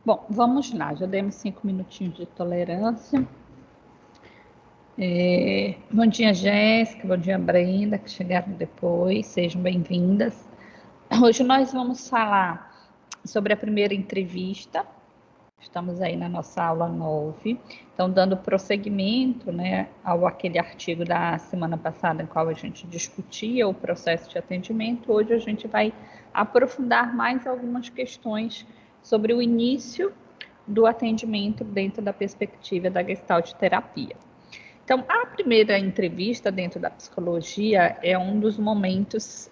Bom, vamos lá, já demos 5 minutinhos de tolerância. Bom dia, Jéssica, bom dia, Brenda, que chegaram depois, sejam bem-vindas. Hoje nós vamos falar sobre a primeira entrevista, estamos aí na nossa aula 9, então dando prosseguimento, né, aquele artigo da semana passada em qual a gente discutia o processo de atendimento. Hoje a gente vai aprofundar mais algumas questões sobre o início do atendimento dentro da perspectiva da Gestalt terapia. Então, a primeira entrevista dentro da psicologia é um dos momentos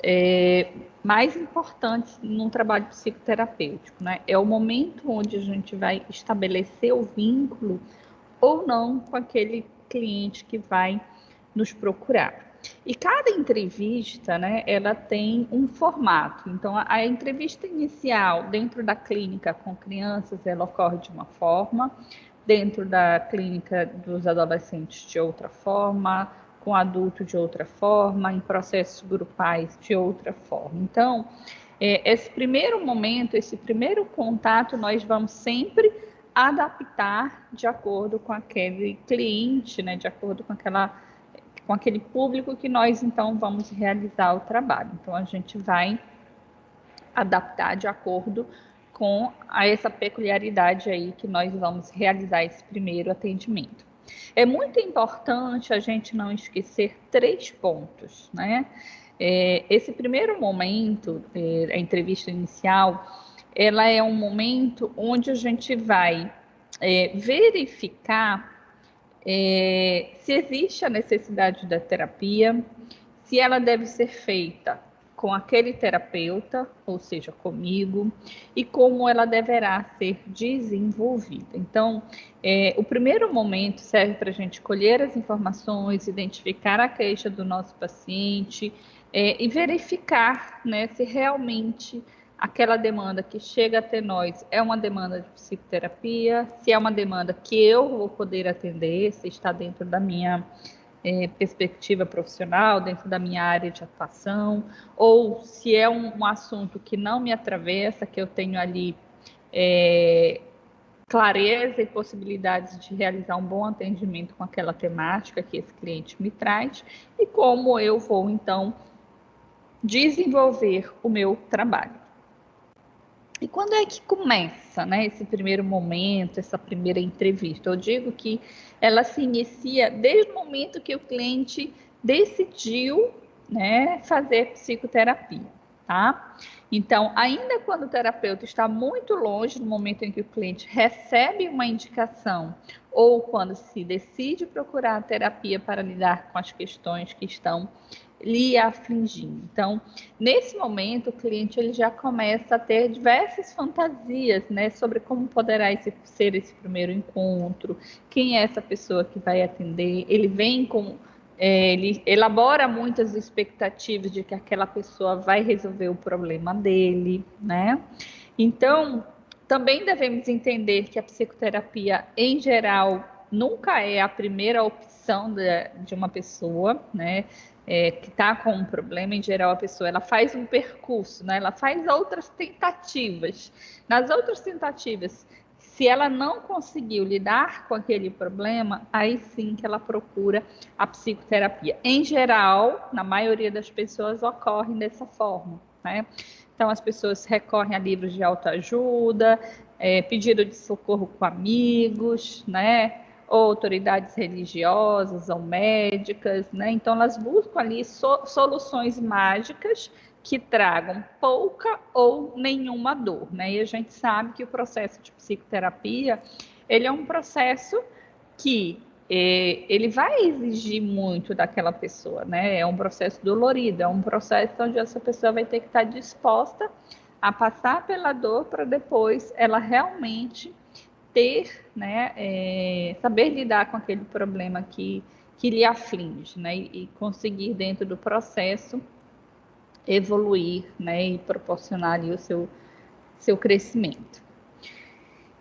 mais importantes num trabalho psicoterapêutico, né? É o momento onde a gente vai estabelecer o vínculo ou não com aquele cliente que vai nos procurar. E cada entrevista, né, ela tem um formato. Então, a entrevista inicial dentro da clínica com crianças, ela ocorre de uma forma, dentro da clínica dos adolescentes de outra forma, com adulto de outra forma, em processos grupais de outra forma. Então, esse primeiro momento, esse primeiro contato, nós vamos sempre adaptar de acordo com aquele cliente, né, de acordo com aquele público que nós, então, vamos realizar o trabalho. Então, a gente vai adaptar de acordo com essa peculiaridade aí que nós vamos realizar esse primeiro atendimento. É muito importante a gente não esquecer 3 pontos, né? Esse primeiro momento, a entrevista inicial, ela é um momento onde a gente vai verificar se existe a necessidade da terapia, se ela deve ser feita com aquele terapeuta, ou seja, comigo, e como ela deverá ser desenvolvida. Então, o primeiro momento serve para a gente colher as informações, identificar a queixa do nosso paciente e verificar, né, se realmente aquela demanda que chega até nós é uma demanda de psicoterapia, se é uma demanda que eu vou poder atender, se está dentro da minha perspectiva profissional, dentro da minha área de atuação, ou se é um assunto que não me atravessa, que eu tenho ali clareza e possibilidades de realizar um bom atendimento com aquela temática que esse cliente me traz, e como eu vou, então, desenvolver o meu trabalho. E quando é que começa, né, esse primeiro momento, essa primeira entrevista? Eu digo que ela se inicia desde o momento que o cliente decidiu, né, fazer psicoterapia, tá? Então, ainda quando o terapeuta está muito longe, no momento em que o cliente recebe uma indicação ou quando se decide procurar a terapia para lidar com as questões que estão lhe afligindo. Então, nesse momento, o cliente ele já começa a ter diversas fantasias, né, sobre como poderá ser esse primeiro encontro, quem é essa pessoa que vai atender. Ele vem com ele elabora muitas expectativas de que aquela pessoa vai resolver o problema dele, né? Então, também devemos entender que a psicoterapia, em geral, nunca é a primeira opção de uma pessoa, né? Que está com um problema. Em geral, a pessoa ela faz um percurso, né? Ela faz outras tentativas. Nas outras tentativas, se ela não conseguiu lidar com aquele problema, aí sim que ela procura a psicoterapia. Em geral, na maioria das pessoas, ocorre dessa forma, né? Então, as pessoas recorrem a livros de autoajuda, pedido de socorro com amigos, né? Ou autoridades religiosas ou médicas, né? Então, elas buscam ali soluções mágicas que tragam pouca ou nenhuma dor, né? E a gente sabe que o processo de psicoterapia, ele é um processo que ele vai exigir muito daquela pessoa, né? É um processo dolorido, é um processo onde essa pessoa vai ter que estar disposta a passar pela dor para depois ela realmente ter, né, saber lidar com aquele problema que lhe aflige, né, e conseguir dentro do processo evoluir, né, e proporcionar ali o seu crescimento.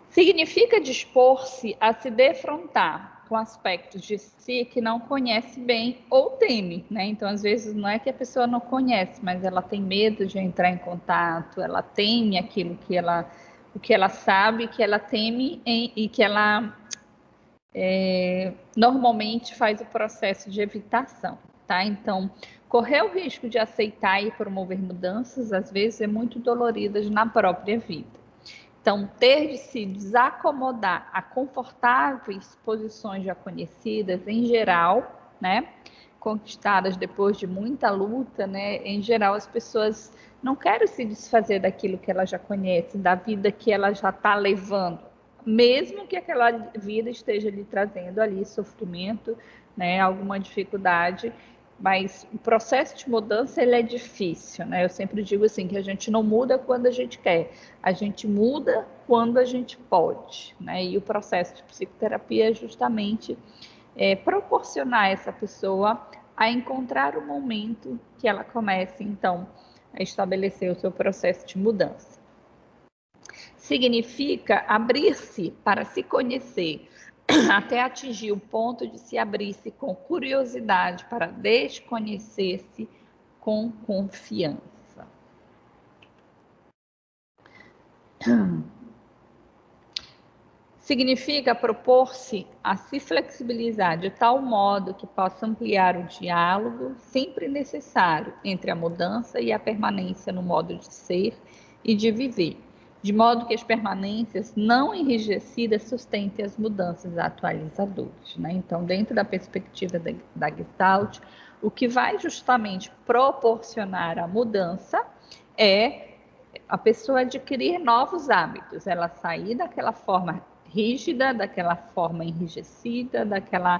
Significa dispor-se a se defrontar com aspectos de si que não conhece bem ou teme, né? Então, às vezes, não é que a pessoa não conhece, mas ela tem medo de entrar em contato, ela teme aquilo que ela o que ela sabe, que ela teme e que ela normalmente faz o processo de evitação, tá? Então, correr o risco de aceitar e promover mudanças, às vezes, é muito doloridas na própria vida. Então, ter de se desacomodar a confortáveis posições já conhecidas, em geral, né? Conquistadas depois de muita luta, né? Em geral, as pessoas não querem se desfazer daquilo que ela já conhece, da vida que ela já está levando, mesmo que aquela vida esteja lhe trazendo ali sofrimento, né? Alguma dificuldade. Mas o processo de mudança ele é difícil, né? Eu sempre digo assim que a gente não muda quando a gente quer, a gente muda quando a gente pode, né? E o processo de psicoterapia é justamente proporcionar a essa pessoa a encontrar o momento que ela comece, então, a estabelecer o seu processo de mudança. Significa abrir-se para se conhecer, até atingir o ponto de se abrir-se com curiosidade para desconhecer-se com confiança. Significa propor-se a se flexibilizar de tal modo que possa ampliar o diálogo sempre necessário entre a mudança e a permanência no modo de ser e de viver, de modo que as permanências não enrijecidas sustentem as mudanças atualizadoras, né? Então, dentro da perspectiva da Gestalt, o que vai justamente proporcionar a mudança é a pessoa adquirir novos hábitos, ela sair daquela forma rígida, daquela forma enrijecida, daquela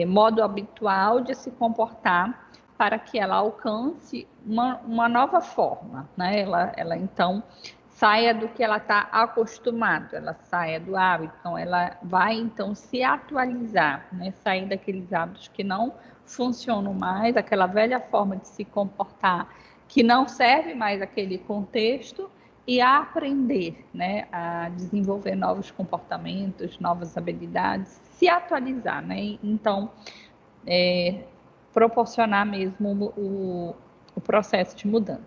modo habitual de se comportar, para que ela alcance uma nova forma, né? Ela então saia do que ela está acostumada, ela saia do hábito, então ela vai então se atualizar, né? Sair daqueles hábitos que não funcionam mais, aquela velha forma de se comportar que não serve mais aquele contexto e a aprender, né, a desenvolver novos comportamentos, novas habilidades, se atualizar, né? Então, proporcionar mesmo o processo de mudança.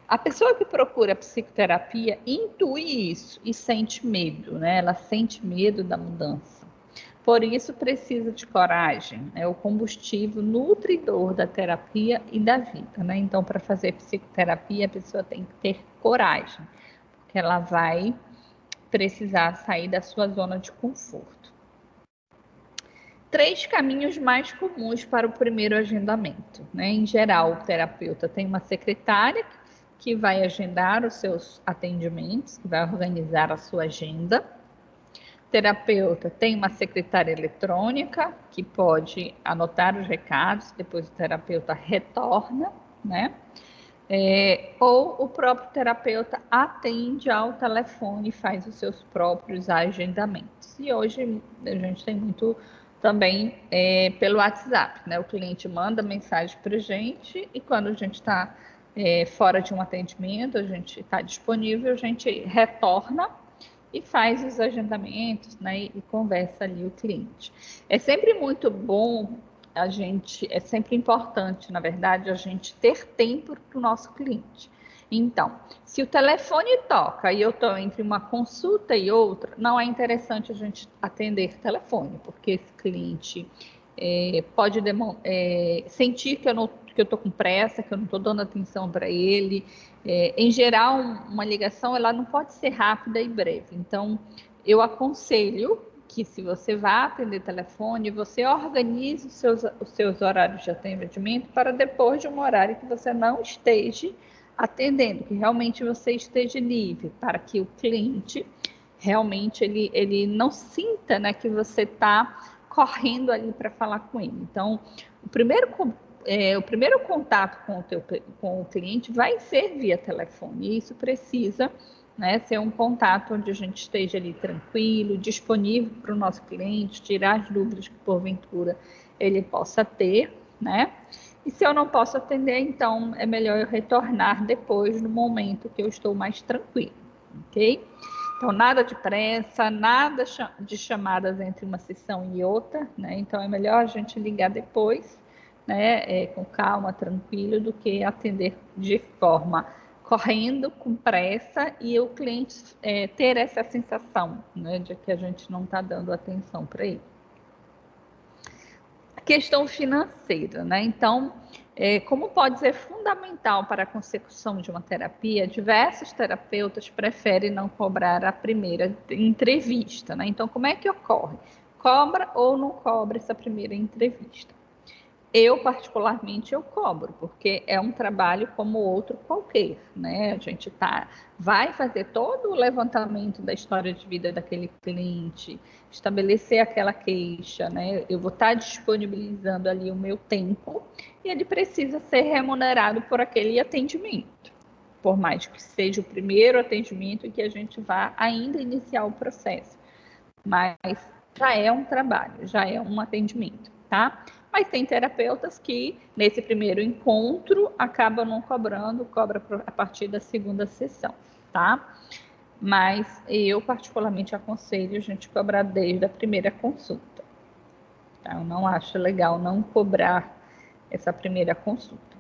A pessoa que procura psicoterapia intui isso e sente medo, né? Ela sente medo da mudança. Por isso, precisa de coragem, é o combustível nutridor da terapia e da vida, né? Então, para fazer psicoterapia, a pessoa tem que ter coragem, porque ela vai precisar sair da sua zona de conforto. 3 caminhos mais comuns para o primeiro agendamento, né? Em geral, o terapeuta tem uma secretária que vai agendar os seus atendimentos, que vai organizar a sua agenda. O terapeuta tem uma secretária eletrônica que pode anotar os recados, depois o terapeuta retorna, né? Ou o próprio terapeuta atende ao telefone e faz os seus próprios agendamentos. E hoje a gente tem muito também pelo WhatsApp, né? O cliente manda mensagem para a gente e quando a gente está fora de um atendimento, a gente está disponível, a gente retorna e faz os agendamentos, né? E conversa ali o cliente. É sempre muito bom é sempre importante, na verdade, a gente ter tempo para o nosso cliente. Então, se o telefone toca e eu estou entre uma consulta e outra, não é interessante a gente atender telefone, porque esse cliente pode sentir que eu estou com pressa, que eu não estou dando atenção para ele. Em geral, uma ligação ela não pode ser rápida e breve. Então, eu aconselho que se você vai atender telefone, você organize os seus horários de atendimento para depois de um horário que você não esteja atendendo, que realmente você esteja livre, para que o cliente realmente ele não sinta, né, que você está correndo ali para falar com ele. Então, o primeiro contato com o cliente vai ser via telefone, e isso precisa, né, ser um contato onde a gente esteja ali tranquilo, disponível para o nosso cliente, tirar as dúvidas que porventura ele possa ter, né? E se eu não posso atender, então é melhor eu retornar depois, no momento que eu estou mais tranquilo, ok? Então, nada de pressa, nada de chamadas entre uma sessão e outra, né? Então, é melhor a gente ligar depois, né? Com calma, tranquilo, do que atender de forma correndo, com pressa, e o cliente ter essa sensação, né, de que a gente não está dando atenção para ele. Questão financeira, né? Então, como pode ser fundamental para a consecução de uma terapia, diversos terapeutas preferem não cobrar a primeira entrevista, né? Então, como é que ocorre? Cobra ou não cobra essa primeira entrevista? Eu, particularmente, eu cobro, porque é um trabalho como outro qualquer, né? A gente vai fazer todo o levantamento da história de vida daquele cliente, estabelecer aquela queixa, né? Eu vou estar disponibilizando ali o meu tempo e ele precisa ser remunerado por aquele atendimento, por mais que seja o primeiro atendimento e que a gente vá ainda iniciar o processo. Mas já é um trabalho, já é um atendimento, tá? Mas tem terapeutas que, nesse primeiro encontro, acabam não cobrando, cobra a partir da segunda sessão, tá? Mas eu, particularmente, aconselho a gente cobrar desde a primeira consulta. Tá? Eu não acho legal não cobrar essa primeira consulta.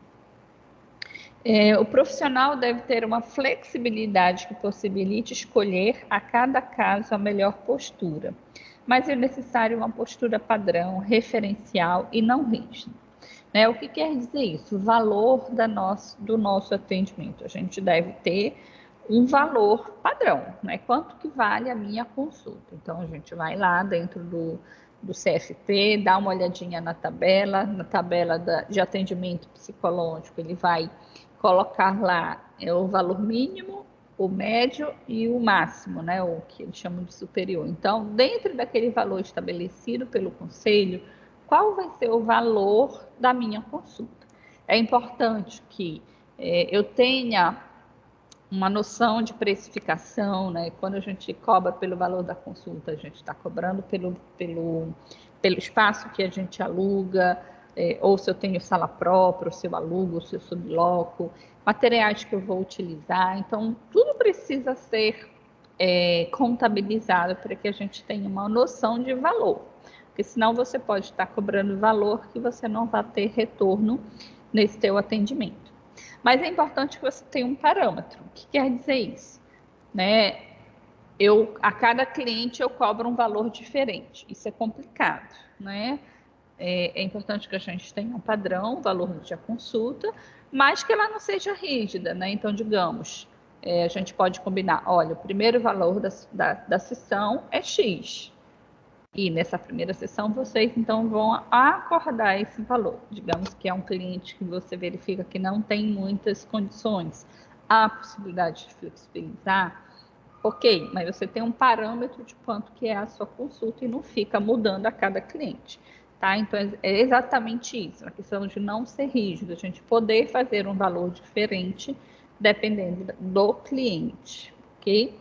O profissional deve ter uma flexibilidade que possibilite escolher a cada caso a melhor postura, mas é necessário uma postura padrão, referencial e não rígida. O que quer dizer isso? O valor do nosso atendimento. A gente deve ter um valor padrão, né? Quanto que vale a minha consulta? Então, a gente vai lá dentro do CFP, dá uma olhadinha na tabela de atendimento psicológico, ele vai colocar lá o valor mínimo, o médio e o máximo, né? O que eles chamam de superior. Então, dentro daquele valor estabelecido pelo conselho, qual vai ser o valor da minha consulta? É importante que eu tenha uma noção de precificação, né? Quando a gente cobra pelo valor da consulta, a gente está cobrando pelo espaço que a gente aluga, ou se eu tenho sala própria, ou se eu alugo, ou se eu subloco, materiais que eu vou utilizar. Então, tudo precisa ser contabilizado para que a gente tenha uma noção de valor, porque senão você pode estar cobrando valor que você não vai ter retorno nesse teu atendimento. Mas é importante que você tenha um parâmetro. O que quer dizer isso? Né? A cada cliente eu cobro um valor diferente. Isso é complicado, né? É importante que a gente tenha um padrão, um valor de consulta, mas que ela não seja rígida, né? Então, digamos, a gente pode combinar, olha, o primeiro valor da sessão é X. E nessa primeira sessão, vocês então vão acordar esse valor. Digamos que é um cliente que você verifica que não tem muitas condições. Há possibilidade de flexibilizar? Ok, mas você tem um parâmetro de quanto que é a sua consulta e não fica mudando a cada cliente. Tá? Então, é exatamente isso, a questão de não ser rígido, a gente poder fazer um valor diferente dependendo do cliente, ok?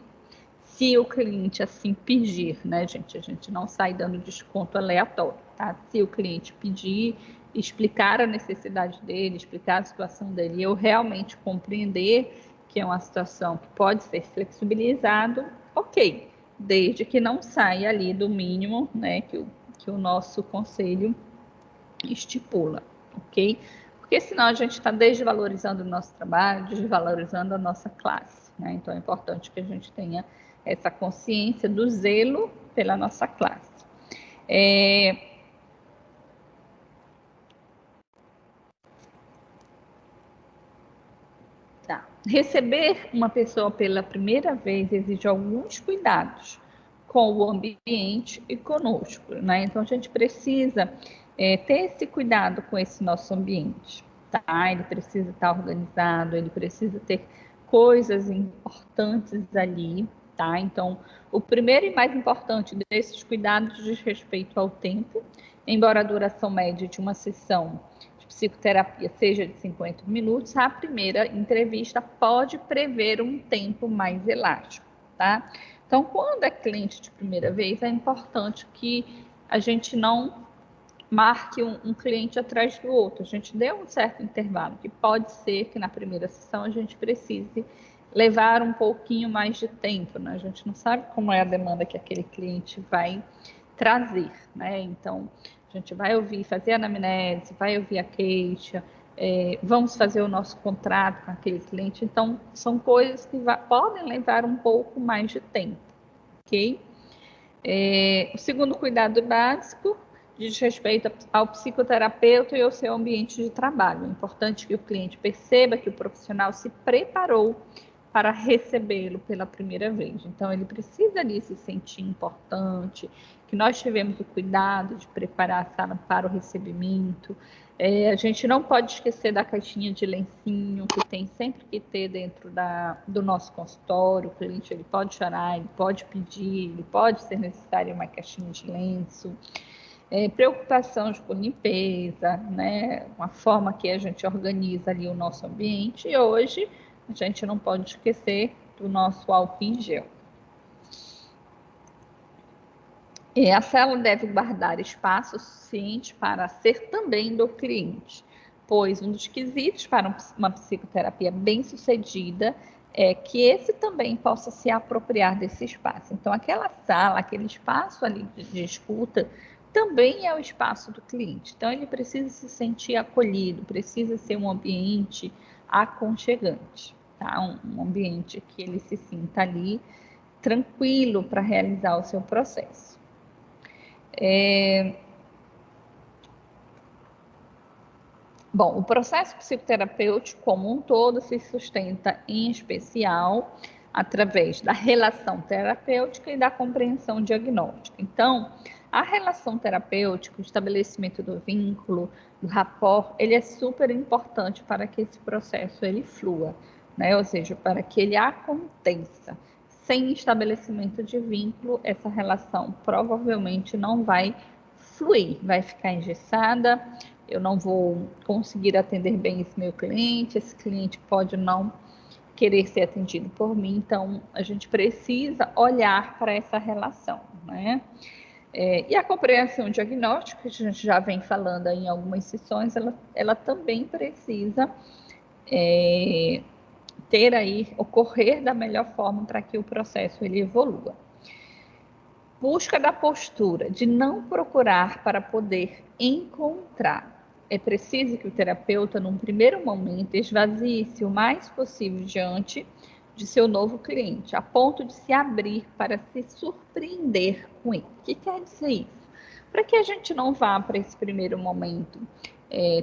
Se o cliente assim pedir, né, gente? A gente não sai dando desconto aleatório, tá? Se o cliente pedir, explicar a necessidade dele, explicar a situação dele, eu realmente compreender que é uma situação que pode ser flexibilizado, ok, desde que não saia ali do mínimo, né, que o nosso conselho estipula, ok? Porque senão a gente está desvalorizando o nosso trabalho, desvalorizando a nossa classe, né? Então é importante que a gente tenha essa consciência do zelo pela nossa classe. Receber uma pessoa pela primeira vez exige alguns cuidados com o ambiente e conosco, né? Então a gente precisa ter esse cuidado com esse nosso ambiente, tá? Ele precisa estar organizado, ele precisa ter coisas importantes ali, tá? Então, o primeiro e mais importante desses cuidados diz respeito ao tempo, embora a duração média de uma sessão de psicoterapia seja de 50 minutos, a primeira entrevista pode prever um tempo mais elástico, tá? Então, quando é cliente de primeira vez, é importante que a gente não marque um cliente atrás do outro, a gente dê um certo intervalo, que pode ser que na primeira sessão a gente precise levar um pouquinho mais de tempo, né? A gente não sabe como é a demanda que aquele cliente vai trazer, né? Então, a gente vai ouvir, fazer a anamnese, vai ouvir a queixa, vamos fazer o nosso contrato com aquele cliente. Então, são coisas que podem levar um pouco mais de tempo, ok? O segundo cuidado básico diz respeito ao psicoterapeuta e ao seu ambiente de trabalho. É importante que o cliente perceba que o profissional se preparou para recebê-lo pela primeira vez. Então, ele precisa ali se sentir importante, que nós tivemos o cuidado de preparar a sala para o recebimento. A gente não pode esquecer da caixinha de lencinho, que tem sempre que ter dentro do nosso consultório. O cliente ele pode chorar, ele pode pedir, ele pode ser necessário uma caixinha de lenço. Preocupação com limpeza, né? Uma forma que a gente organiza ali o nosso ambiente. E hoje a gente não pode esquecer do nosso álcool em gel. A célula deve guardar espaço suficiente para ser também do cliente, pois um dos quesitos para uma psicoterapia bem-sucedida é que esse também possa se apropriar desse espaço. Então, aquela sala, aquele espaço ali de escuta, também é o espaço do cliente. Então, ele precisa se sentir acolhido, precisa ser um ambiente aconchegante, tá? Um ambiente que ele se sinta ali tranquilo para realizar o seu processo. Bom, o processo psicoterapêutico como um todo se sustenta, em especial, através da relação terapêutica e da compreensão diagnóstica. Então, a relação terapêutica, o estabelecimento do vínculo, do rapport, ele é super importante para que esse processo ele flua, né? Ou seja, para que ele aconteça. Sem estabelecimento de vínculo, essa relação provavelmente não vai fluir, vai ficar engessada. Eu não vou conseguir atender bem esse cliente pode não querer ser atendido por mim, então a gente precisa olhar para essa relação, né? E a compreensão diagnóstica, que a gente já vem falando em algumas sessões, ela também precisa ocorrer da melhor forma para que o processo ele evolua. Busca da postura de não procurar para poder encontrar. É preciso que o terapeuta, num primeiro momento, esvazie-se o mais possível diante de seu novo cliente, a ponto de se abrir para se surpreender com ele. O que quer dizer isso? Para que a gente não vá para esse primeiro momento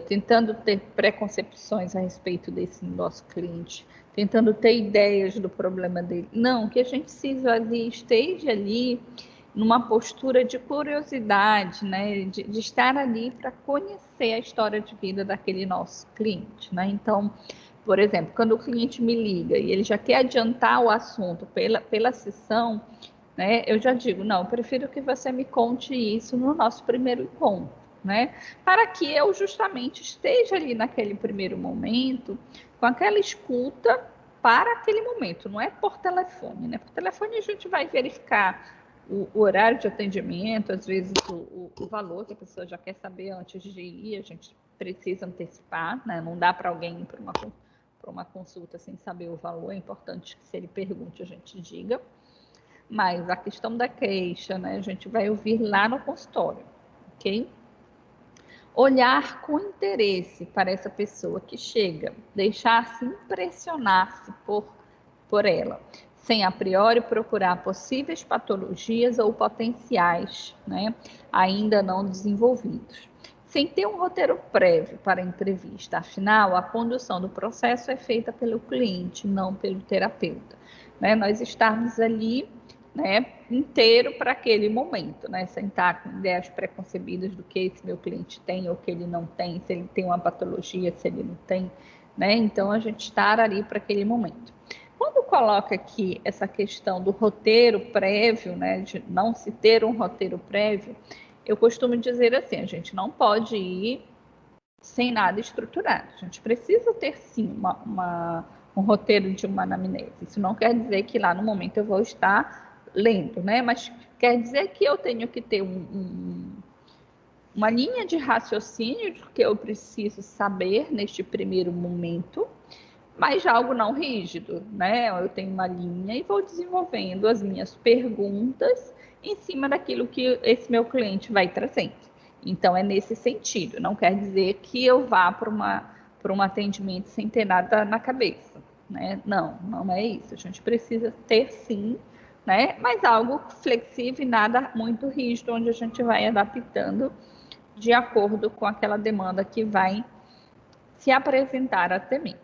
tentando ter preconcepções a respeito desse nosso cliente, tentando ter ideias do problema dele. Não, que a gente se esvazie, esteja ali numa postura de curiosidade, né, de estar ali para conhecer a história de vida daquele nosso cliente, né? Então, por exemplo, quando o cliente me liga e ele já quer adiantar o assunto pela sessão, né, eu já digo, não, eu prefiro que você me conte isso no nosso primeiro encontro, né? Para que eu justamente esteja ali naquele primeiro momento com aquela escuta para aquele momento, não é por telefone, né? Por telefone a gente vai verificar o horário de atendimento, às vezes o valor que a pessoa já quer saber antes de ir, a gente precisa antecipar, né? Não dá para alguém ir para uma consulta sem saber o valor, é importante que se ele pergunte a gente diga. Mas a questão da queixa, né? A gente vai ouvir lá no consultório, ok? Olhar com interesse para essa pessoa que chega, deixar-se impressionar-se por ela, sem a priori procurar possíveis patologias ou potenciais, né, ainda não desenvolvidos. Sem ter um roteiro prévio para a entrevista, afinal, a condução do processo é feita pelo cliente, não pelo terapeuta. Né? Nós estarmos ali, né, inteiro para aquele momento, né? Sentar com ideias preconcebidas do que esse meu cliente tem ou que ele não tem, se ele tem uma patologia, se ele não tem, né? Então, a gente estar ali para aquele momento. Quando coloca aqui essa questão do roteiro prévio, né, de não se ter um roteiro prévio, eu costumo dizer assim, a gente não pode ir sem nada estruturado. A gente precisa ter, sim, um roteiro de uma anamnese. Isso não quer dizer que lá no momento eu vou estar lendo, né? Mas quer dizer que eu tenho que ter uma linha de raciocínio do que eu preciso saber neste primeiro momento, mas algo não rígido, né? Eu tenho uma linha e vou desenvolvendo as minhas perguntas em cima daquilo que esse meu cliente vai trazendo. Então, é nesse sentido. Não quer dizer que eu vá para para um atendimento sem ter nada na cabeça, né? Não, não é isso. A gente precisa ter sim, né? Mas algo flexível e nada muito rígido, onde a gente vai adaptando de acordo com aquela demanda que vai se apresentar até mim.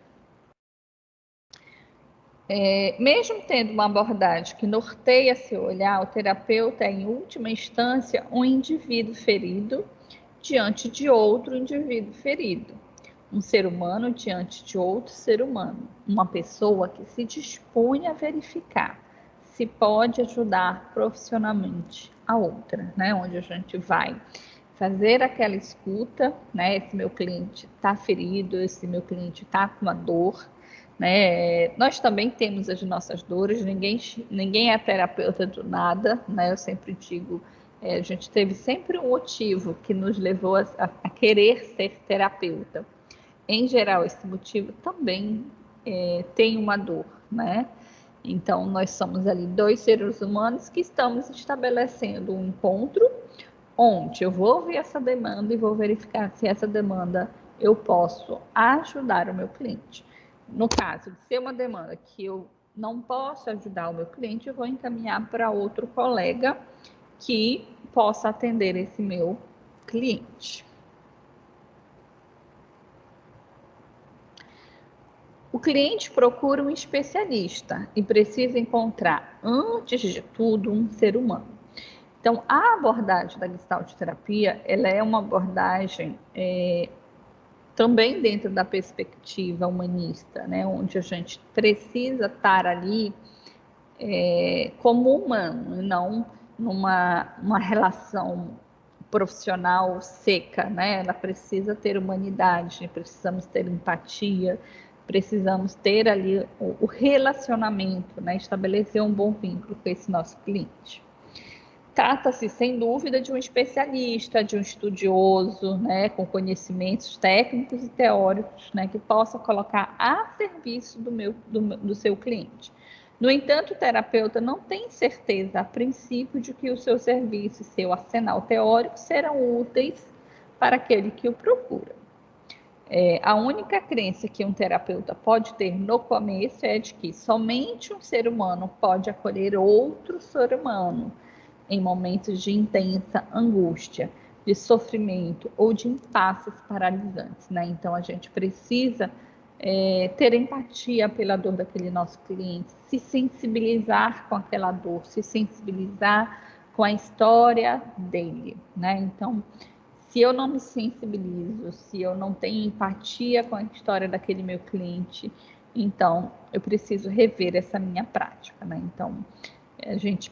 Mesmo tendo uma abordagem que norteia seu olhar, o terapeuta é, em última instância, um indivíduo ferido diante de outro indivíduo ferido. Um ser humano diante de outro ser humano. Uma pessoa que se dispõe a verificar se pode ajudar profissionalmente a outra, né? Onde a gente vai fazer aquela escuta, né? Esse meu cliente está ferido, esse meu cliente está com uma dor, né? Nós também temos as nossas dores, ninguém é terapeuta do nada, né? Eu sempre digo, a gente teve sempre um motivo que nos levou a querer ser terapeuta. Em geral, esse motivo também tem uma dor, né? Então, nós somos ali 2 seres humanos que estamos estabelecendo um encontro onde eu vou ouvir essa demanda e vou verificar se essa demanda eu posso ajudar o meu cliente. No caso de ser uma demanda que eu não posso ajudar o meu cliente, eu vou encaminhar para outro colega que possa atender esse meu cliente. O cliente procura um especialista e precisa encontrar, antes de tudo, um ser humano. Então, a abordagem da Gestalt terapia, ela é uma abordagem também dentro da perspectiva humanista, né, onde a gente precisa estar ali como humano, e não numa relação profissional seca, né? Ela precisa ter humanidade, precisamos ter empatia, precisamos ter ali o relacionamento, né? Estabelecer um bom vínculo com esse nosso cliente. Trata-se, sem dúvida, de um especialista, de um estudioso, né, com conhecimentos técnicos e teóricos, né, que possa colocar a serviço do seu cliente. No entanto, o terapeuta não tem certeza, a princípio, de que o seu serviço e seu arsenal teórico serão úteis para aquele que o procura. A única crença que um terapeuta pode ter no começo é de que somente um ser humano pode acolher outro ser humano em momentos de intensa angústia, de sofrimento ou de impasses paralisantes, né? Então, a gente precisa ter empatia pela dor daquele nosso cliente, se sensibilizar com aquela dor, se sensibilizar com a história dele, né? Então, se eu não me sensibilizo, se eu não tenho empatia com a história daquele meu cliente, então eu preciso rever essa minha prática, né? Então, a gente